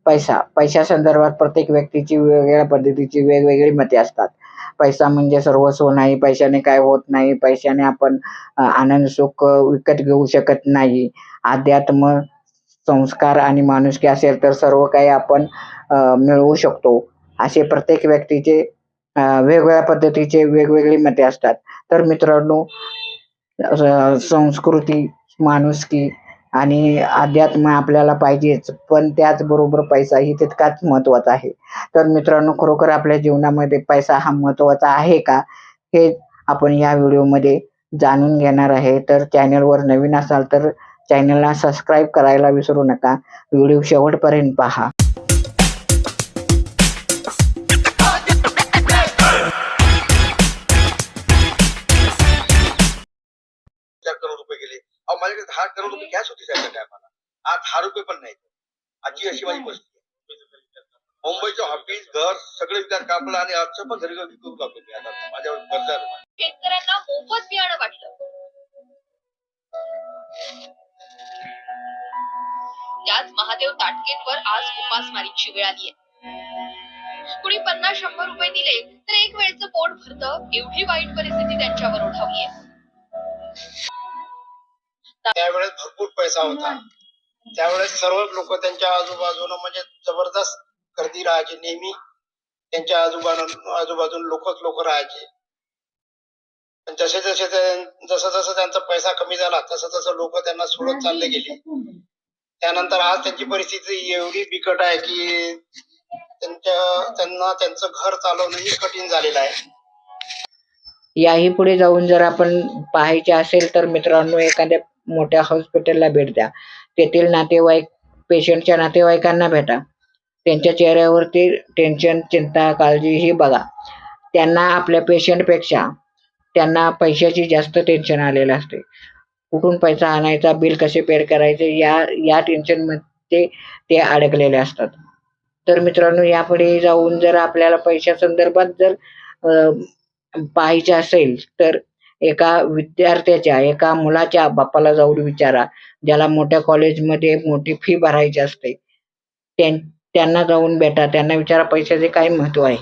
पैशा संदर्भात प्रत्येक व्यक्तीची वेगवेगळ्या पद्धतीची वेगवेगळी मते असतात. पैसा म्हणजे सर्वस्व नाही, पैशाने काय होत नाही, पैशाने आपण आनंद सुख विकत घेऊ शकत नाही. अध्यात्म, संस्कार आणि माणुसकी असेल तर सर्व काही आपण मिळवू शकतो. असे प्रत्येक व्यक्तीचे वेगवेगळ्या पद्धतीचे वेगवेगळी मते असतात. तर मित्रांनो, संस्कृती, माणुसकी आणि अध्यात्म आपल्याला पाहिजेच, पण त्याचबरोबर पैसाही तितकाच महत्त्वाचा आहे. तर मित्रांनो, खरोखर आपल्या जीवनामध्ये पैसा हा महत्त्वाचा आहे का? हे आपण या व्हिडिओमध्ये जाणून घेणार आहे. तर चॅनलवर नवीन असाल तर चॅनलला सबस्क्राईब करायला विसरू नका. व्हिडिओ शेवटपर्यंत पहा. करोड रुपये गेले. अहो माझ्याकडे 10 करोड रुपये कॅश होती त्या टायमाला. आज 10 रुपये पण नाही. आजची अशी माझी परिस्थिती आहे. मुंबईचं ऑफिस, घर सगळे विचार कापला आणि आजचं पण घरी विकून टाकतो मी आता. माझ्यावर कर्ज आहे. शेतकऱ्यांना मोफत बियाणं वाटलं. त्याच महादेव ताटकेंवर आज उपासमारीची वेळ आली आहे. कुणी 50-100 रुपये दिले तर एक वेळचं पोट भरतं, एवढी वाईट परिस्थिती त्यांच्यावर ओढावली आहे. त्यावेळेस भरपूर पैसा होता. त्यावेळेस सर्व लोक त्यांच्या आजूबाजूला म्हणजे जबरदस्त गर्दी राहायची. नेहमी त्यांच्या आजूबाजून लोक राहायचे. जसं त्यांचा पैसा कमी झाला तसं लोक त्यांना सोडत चालले गेले. त्यानंतर आज त्यांची परिस्थिती एवढी बिकट आहे की त्यांना त्यांचं घर चालवणंही कठीण झालेलं आहे. याही पुढे जाऊन जर आपण पाहायचे असेल तर मित्रांनो, एखाद्या मोठ्या हॉस्पिटलला भेट द्या. तेथील नातेवाईक, पेशंटच्या नातेवाईकांना भेटा. त्यांच्या चेहऱ्यावरती टेन्शन, चिंता, काळजी ही बघा. त्यांना आपल्या पेशंटपेक्षा त्यांना पैशाची जास्त टेन्शन आलेलं असते. कुठून पैसा आणायचा, बिल कसे पेड करायचे या टेन्शनमध्ये ते अडकलेले असतात. तर मित्रांनो, यापुढे जाऊन जर आपल्याला पैशा संदर्भात जर पाहायचे असेल तर एका विद्यार्थ्याच्या, एका मुलाच्या बापाला जाऊन विचारा, ज्याला मोठ्या कॉलेजमध्ये मोठी फी भरायची असते. त्यांना जाऊन भेटा. त्यांना विचारा पैशाचे काय महत्त्व आहे.